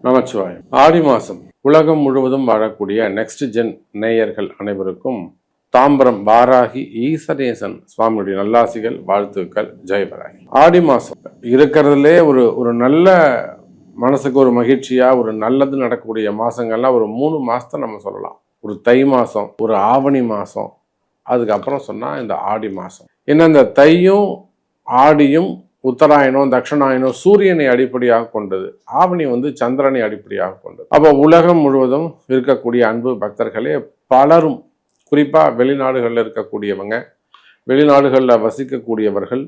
நமச்சிவாயம். ஆடி மாதம் உலகம் முழுவதும் வாழக்கூடிய நெக்ஸ்ட் ஜென் நேயர்கள் அனைவருக்கும் தாம்பரம் வாராகி ஈசனேசன் சுவாமியுடைய நல்லாசிகள், வாழ்த்துக்கள். ஜெயவராகி. ஆடி மாதம் இருக்கிறதுலே ஒரு நல்ல மனசுக்கு ஒரு மகிழ்ச்சியா ஒரு நல்லது நடக்கக்கூடிய மாசங்கள்லாம் ஒரு 3 மாசத்தை நம்ம சொல்லலாம். ஒரு தை மாதம், ஒரு ஆவணி மாதம், அதுக்கப்புறம் சொன்னால் இந்த ஆடி மாதம். ஏன்னா இந்த தையும் ஆடியும் உத்தராயணம் தட்சிணாயனம் சூரியனை அடிப்படையாக கொண்டது, ஆவணி சந்திரனை அடிப்படையாக கொண்டது. அப்போ உலகம் முழுவதும் இருக்கக்கூடிய அன்பு பக்தர்களே பலரும், குறிப்பாக வெளிநாடுகளில் இருக்கக்கூடியவங்க, வெளிநாடுகளில் வசிக்கக்கூடியவர்கள்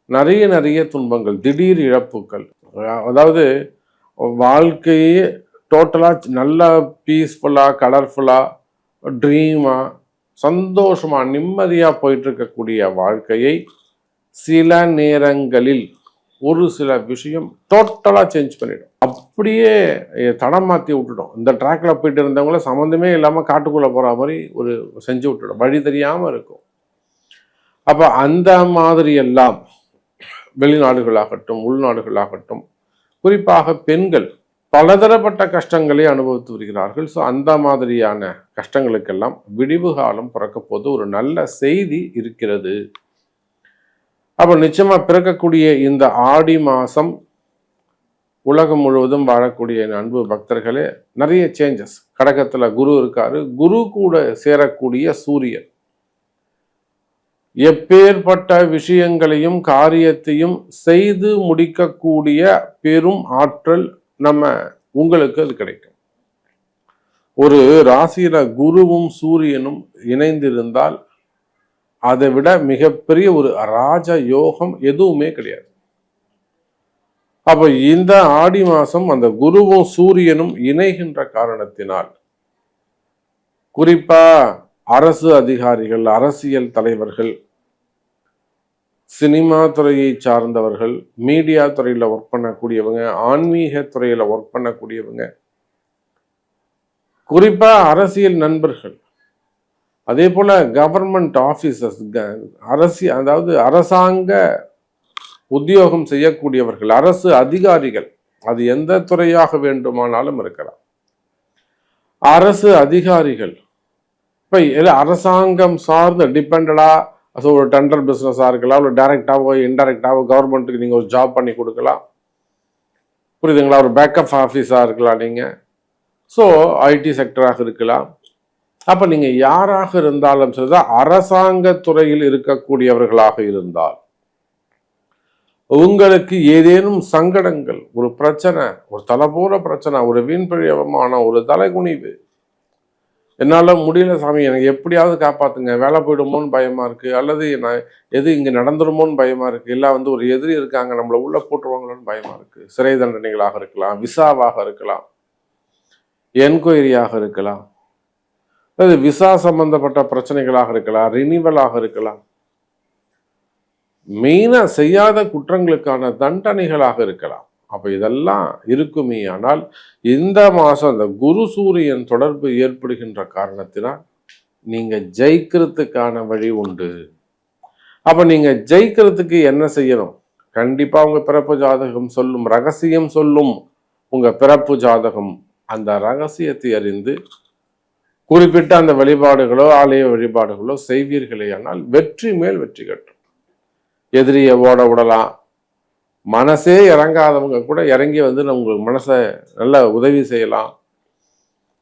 நிறைய துன்பங்கள், திடீர் இழப்புகள், அதாவது வாழ்க்கையே டோட்டலாக நல்லா பீஸ்ஃபுல்லாக கலர்ஃபுல்லாக ட்ரீமாக சந்தோஷமாக நிம்மதியாக போயிட்டு இருக்கக்கூடிய வாழ்க்கையை சில நேரங்களில் ஒரு சில விஷயம் டோட்டலாக சேஞ்ச் பண்ணிடும். அப்படியே தடம் மாற்றி விட்டுடும். இந்த ட்ராக்ல போயிட்டு இருந்தவங்கள சம்மந்தமே இல்லாமல் காட்டுக்குள்ளே போகிற மாதிரி ஒரு செஞ்சு விட்டுடும், வழி தெரியாமல் இருக்கும். அப்போ அந்த மாதிரி எல்லாம் வெளிநாடுகளாகட்டும் உள்நாடுகளாகட்டும், குறிப்பாக பெண்கள் பலதரப்பட்ட கஷ்டங்களை அனுபவித்து வருகிறார்கள். ஸோ அந்த மாதிரியான கஷ்டங்களுக்கெல்லாம் விடிவு காலம் பிறக்க போது ஒரு நல்ல செய்தி இருக்கிறது. அப்போ நிச்சயமா பிறக்கக்கூடிய இந்த ஆடி மாதம் உலகம் முழுவதும் வாழக்கூடிய அன்பு பக்தர்களே நிறைய சேஞ்சஸ். கடகத்துல குரு இருக்காரு, குரு கூட சேரக்கூடிய சூரியன் எப்பேற்பட்ட விஷயங்களையும் காரியத்தையும் செய்து முடிக்கக்கூடிய பெரும் ஆற்றல் உங்களுக்கு அது கிடைக்கும். ஒரு ராசியில குருவும் சூரியனும் இணைந்திருந்தால் அதை விட மிகப்பெரிய ஒரு ராஜ யோகம் எதுவுமே கிடையாது. அப்போ இந்த ஆடி மாதம் அந்த குருவும் சூரியனும் இணைகின்ற காரணத்தினால் குறிப்பா அரசு அதிகாரிகள், அரசியல் தலைவர்கள், சினிமா துறையை சார்ந்தவர்கள், மீடியா துறையில ஒர்க் பண்ணக்கூடியவங்க, ஆன்மீக துறையில ஒர்க் பண்ணக்கூடியவங்க, குறிப்பா அரசியல் நண்பர்கள், அதே போல கவர்மெண்ட் ஆபீசர்ஸ், அதாவது அரசாங்க உத்தியோகம் செய்யக்கூடியவர்கள், அரசு அதிகாரிகள், அது எந்த துறையாக வேண்டுமானாலும் இருக்கலாம். அரசு அதிகாரிகள் இப்ப அரசாங்கம் சார்ந்த டிபெண்டடா ஒரு டெண்டர் பிசினஸா இருக்கலாம், ஒரு டைரக்டாவோ இன்டைரக்டாவோ கவர்மெண்ட்டுக்கு நீங்க ஒரு ஜாப் பண்ணி கொடுக்கலாம், புரியுதுங்களா? ஒரு பேக்கப் ஆஃபீஸா இருக்கலாம் நீங்க. ஸோ ஐடி செக்டராக இருக்கலாம். அப்ப நீங்க யாராக இருந்தாலும் சரிதான், அரசாங்க துறையில் இருக்கக்கூடியவர்களாக இருந்தால் உங்களுக்கு ஏதேனும் சங்கடங்கள், ஒரு பிரச்சனை, ஒரு தலைபோற பிரச்சனை, ஒரு வீண்பிழையமான ஒரு தலைகுனிவு, என்னால முடியல சாமி, எனக்கு எப்படியாவது காப்பாத்துங்க, வேலை போயிடுமோன்னு பயமா இருக்கு, அல்லது எது இங்க நடந்துருமோன்னு பயமா இருக்கு, இல்ல ஒரு எதிரி இருக்காங்க நம்மள உள்ள போட்டுருவாங்களோன்னு பயமா இருக்கு, சிறை தண்டனைகளாக இருக்கலாம், விசாவாக இருக்கலாம், என்கொயரியாக இருக்கலாம், அது விசா சம்பந்தப்பட்ட பிரச்சனைகளாக இருக்கலாம், ரினிவலாக இருக்கலாம், மெயினா செய்யாத குற்றங்களுக்கான தண்டனைகளாக இருக்கலாம். அப்ப இதெல்லாம் இருக்குமே. ஆனால் இந்த மாசம் அந்த குரு சூரியன் தொடர்பு ஏற்படுகின்ற காரணத்தினால் நீங்க ஜெயிக்கிறதுக்கான வழி உண்டு. அப்ப நீங்க ஜெயிக்கிறதுக்கு என்ன செய்யணும்? கண்டிப்பா உங்க பிறப்பு ஜாதகம் சொல்லும், ரகசியம் சொல்லும் உங்க பிறப்பு ஜாதகம். அந்த ரகசியத்தை அறிந்து குறிப்பிட்ட அந்த வழிபாடுகளோ ஆலய வழிபாடுகளோ செய்வீர்களே ஆனால் வெற்றி மேல் வெற்றி கட்டும். எதிரியை ஓட விடலாம். மனசே இறங்காதவங்க கூட இறங்கி உங்களுக்கு மனசை நல்ல உதவி செய்யலாம்,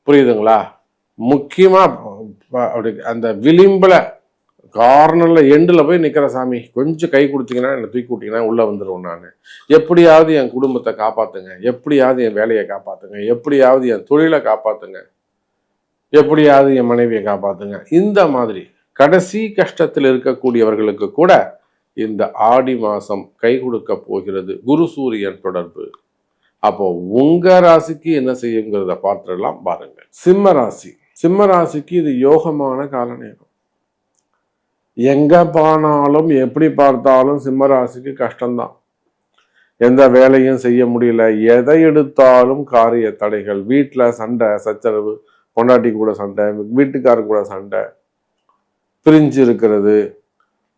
புரியுதுங்களா? முக்கியமா அப்படி அந்த விளிம்புல கார்னர்ல எண்டில் போய் நிக்கிற சாமி, கொஞ்சம் கை கொடுத்தீங்கன்னா என்னை தூக்கி விட்டீங்கன்னா உள்ள வந்துடுவோம், நான் எப்படியாவது என் குடும்பத்தை காப்பாத்துங்க, எப்படியாவது என் வேலையை காப்பாத்துங்க, எப்படியாவது என் தொழிலை காப்பாத்துங்க, எப்படியாவது என் மனைவியை காப்பாத்துங்க. இந்த மாதிரி கடைசி கஷ்டத்தில் இருக்கக்கூடியவர்களுக்கு கூட இந்த ஆடி மாசம் கை கொடுக்க போகிறது குரு சூரியன் தொடர்பு. அப்போ உங்க ராசிக்கு என்ன செய்யுங்கிறத பார்த்துடலாம், பாருங்க. சிம்ம ராசி. சிம்ம ராசிக்கு இது யோகமான கால நேரம். எங்க போனாலும் எப்படி பார்த்தாலும் சிம்ம ராசிக்கு கஷ்டம்தான். எந்த வேலையும் செய்ய முடியல, எதை எடுத்தாலும் காரிய தடைகள், வீட்டுல சண்டை சச்சரவு, பொண்டாட்டி கூட சண்டை, வீட்டுக்காரர் கூட சண்டை, பிரிஞ்சு இருக்கிறது,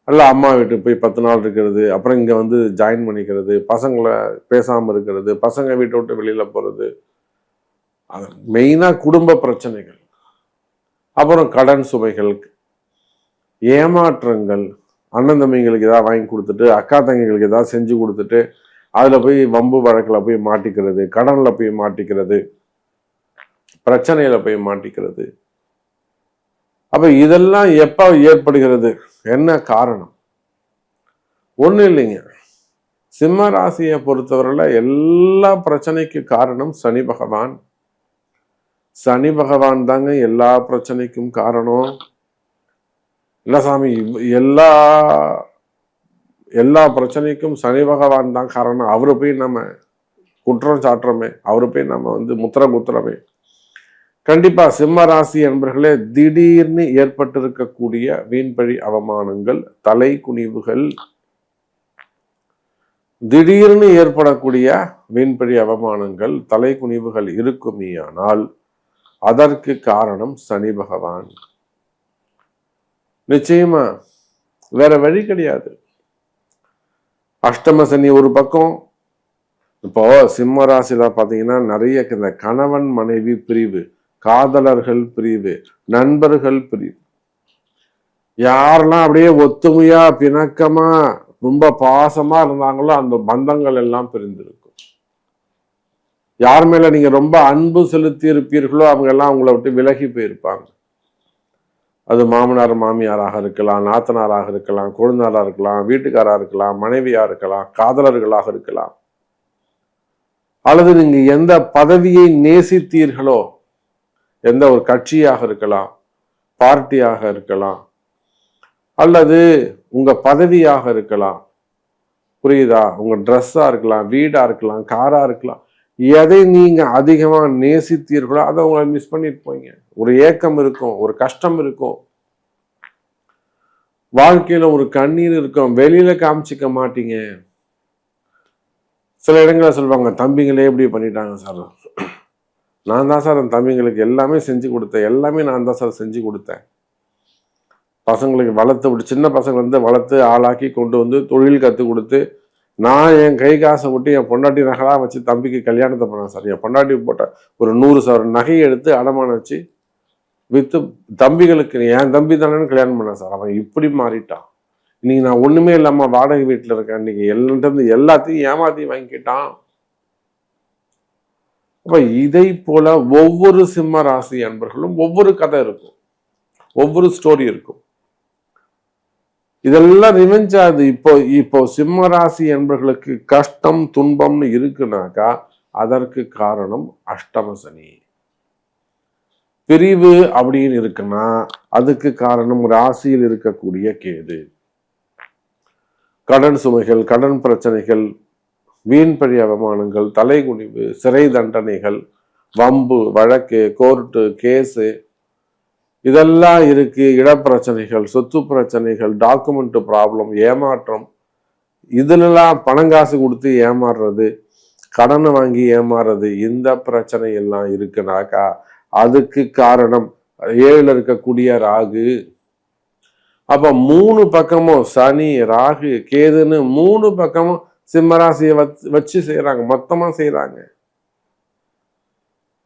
அல்ல அம்மா வீட்டுக்கு போய் 10 நாள் இருக்கிறது, அப்புறம் இங்க ஜாயின் பண்ணிக்கிறது, பசங்களை பேசாம இருக்கிறது, பசங்க வீட்டை விட்டு வெளியில போறது, மெயினா குடும்ப பிரச்சனைகள், அப்புறம் கடன் சுமைகள், ஏமாற்றங்கள், அண்ணன் தம்பிங்களுக்கு ஏதாவது வாங்கி கொடுத்துட்டு அக்கா தங்கைகளுக்கு ஏதாவது செஞ்சு கொடுத்துட்டு அதுல போய் வம்பு வழக்குல போய் மாட்டிக்கிறது, கடன்ல போய் மாட்டிக்கிறது, பிரச்சனையில போய் மாட்டிக்கிறது. அப்ப இதெல்லாம் எப்ப ஏற்படுகிறது, என்ன காரணம்? ஒண்ணு இல்லைங்க, சிம்ம ராசியை பொறுத்தவரையில எல்லா பிரச்சனைக்கு காரணம் சனி பகவான். சனி பகவான் தாங்க எல்லா பிரச்சனைக்கும் காரணம். இல்ல சாமி, எல்லா எல்லா பிரச்சனைக்கும் சனி பகவான் தான் காரணம், அவரு போய் நம்ம குற்றம் சாட்டுறோமே, அவரு போய் நம்ம முத்திர குத்துறோமே. கண்டிப்பா சிம்ம ராசி என்பர்களே, திடீர்னு ஏற்பட்டிருக்கக்கூடிய வீண்பழி அவமானங்கள், தலை குனிவுகள், திடீர்னு ஏற்படக்கூடிய வீண்பழி அவமானங்கள், தலை குனிவுகள் இருக்குமேயானால் அதற்கு காரணம் சனி பகவான். நிச்சயமா வேற வழி கிடையாது. அஷ்டம சனி ஒரு பக்கம். இப்போ சிம்ம ராசியில பாத்தீங்கன்னா நிறைய இந்த கணவன் மனைவி பிரிவு, காதலர்கள் பிரிவு, நண்பர்கள் பிரிவு, யாரெல்லாம் அப்படியே ஒத்துமையா பிணக்கமா ரொம்ப பாசமா இருந்தாங்களோ அந்த பந்தங்கள் எல்லாம் பிரிந்திருக்கும். யார் மேல நீங்க ரொம்ப அன்பு செலுத்தி இருப்பீர்களோ அவங்க எல்லாம் உங்களை விட்டு விலகி போயிருப்பாங்க. அது மாமனார் மாமியாராக இருக்கலாம், நாத்தனாராக இருக்கலாம், கொழுந்தாரா இருக்கலாம், வீட்டுக்காரா இருக்கலாம், மனைவியா இருக்கலாம், காதலர்களாக இருக்கலாம், அல்லது நீங்க எந்த பதவியை நேசித்தீர்களோ, எந்த ஒரு கட்சியாக இருக்கலாம், பார்ட்டியாக இருக்கலாம், அல்லது உங்க பதவியாக இருக்கலாம், புரியுதா, உங்க ட்ரெஸ்ஸா இருக்கலாம், வீடா இருக்கலாம், காரா இருக்கலாம், எதை நீங்க அதிகமா நேசித்தீர்களோ அதை உங்களை மிஸ் பண்ணிட்டு போய்ங்க. ஒரு ஏக்கம் இருக்கும், ஒரு கஷ்டம் இருக்கும், வாழ்க்கையில ஒரு கண்ணீர் இருக்கும், வெளியில காமிச்சிக்க மாட்டீங்க. சில இடங்களை சொல்லுவாங்க, தம்பிங்களே எப்படி பண்ணிட்டாங்க சார். நான் தான் சார் அந்த தம்பிங்களுக்கு எல்லாமே செஞ்சு கொடுத்தேன், எல்லாமே நான் தான் சார் செஞ்சு கொடுத்தேன். பசங்களுக்கு வளர்த்து விட்டு, சின்ன பசங்க வளர்த்து ஆளாக்கி கொண்டு வந்து தொழில் கற்றுக் கொடுத்து, நான் என் கை காசை விட்டு என் பொண்டாட்டி நகைலாம் வச்சு தம்பிக்கு கல்யாணத்தை பண்ணேன் சார். என் பொண்டாட்டி போட்ட ஒரு 100,000 நகையை எடுத்து அடமானம் வச்சு வித்து தம்பிகளுக்கு, என் தம்பி தானேன்னு கல்யாணம் பண்ணேன் சார். அவன் இப்படி மாறிட்டான். இன்னைக்கு நான் ஒண்ணுமே இல்லாம வாடகை வீட்டுல இருக்கேன். இன்னைக்கு எல்லாத்தையும் ஏமாத்தையும் வாங்கிக்கிட்டான். அப்ப இதை போல ஒவ்வொரு சிம்ம ராசி அன்பர்களும் ஒவ்வொரு கதை இருக்கும், ஒவ்வொரு ஸ்டோரி இருக்கும். இதெல்லாம் ரிவெஞ்ச் ஆகுது. இப்போ சிம்ம ராசி என்பவர்களுக்கு கஷ்டம் துன்பம்னு இருக்குனாக்கா அதற்கு காரணம் அஷ்டம சனி. பிரிவு அப்படின்னு இருக்குன்னா அதுக்கு காரணம் ராசியில் இருக்கக்கூடிய கேது. கடன் சுமைகள், கடன் பிரச்சனைகள், வீண்பழி அவமானங்கள், தலைகுனிவு, சிறை தண்டனைகள், வம்பு வழக்கு, கோர்ட்டு கேஸு, இதெல்லாம் இருக்கு. இடப்பிரச்சனைகள், சொத்து பிரச்சனைகள், டாக்குமெண்ட் ப்ராப்ளம், ஏமாற்றம், இதுலலாம் பணங்காசு கொடுத்து ஏமாறுறது, கடனை வாங்கி ஏமாறுறது, இந்த பிரச்சனை எல்லாம் இருக்குனாக்கா அதுக்கு காரணம் 7ல இருக்கக்கூடிய ராகு. அப்ப 3 பக்கமும் சனி ராகு கேதுன்னு 3 பக்கமும் சிம்மராசியை வச்சு செய்யறாங்க, மொத்தமா செய்யறாங்க.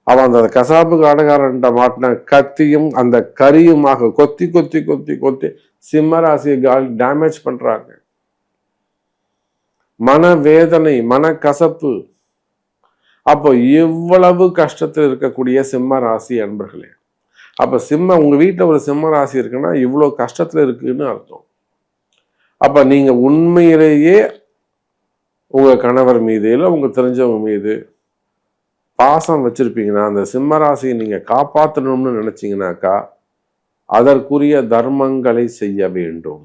அவன் அந்த கசாப்பு காடகாரன்ட்ட மாட்டின கத்தியும் அந்த கரியுமாக கொத்தி கொத்தி கொத்தி கொத்தி சிம்மராசியை டேமேஜ் பண்றாங்க. மனவேதனை, மனக்கசப்பு. அப்போ இவ்வளவு கஷ்டத்தில் இருக்கக்கூடிய சிம்ம ராசி அன்பர்களே, அப்ப உங்க வீட்டுல ஒரு சிம்ம ராசி இருக்குன்னா இவ்வளவு கஷ்டத்துல இருக்குன்னு அர்த்தம். அப்ப நீங்க உண்மையிலேயே உங்க கணவர் மீது இல்ல உங்க தெரிஞ்சவங்க மீது பாசம் வச்சிருப்பீங்கன்னா அந்த சிம்ம ராசியை நீங்க காப்பாற்றணும்னு நினைச்சீங்கன்னாக்கா அதற்குரிய தர்மங்களை செய்ய வேண்டும்.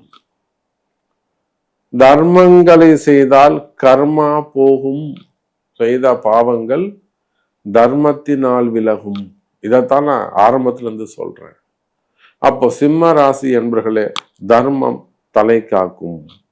தர்மங்களை செய்தால் கர்மா போகும், செய்த பாவங்கள் தர்மத்தினால் விலகும். இதைத்தான் நான் ஆரம்பத்துல இருந்து சொல்றேன். அப்போ சிம்ம ராசி என்பர்களே, தர்மம் தலை காக்கும்.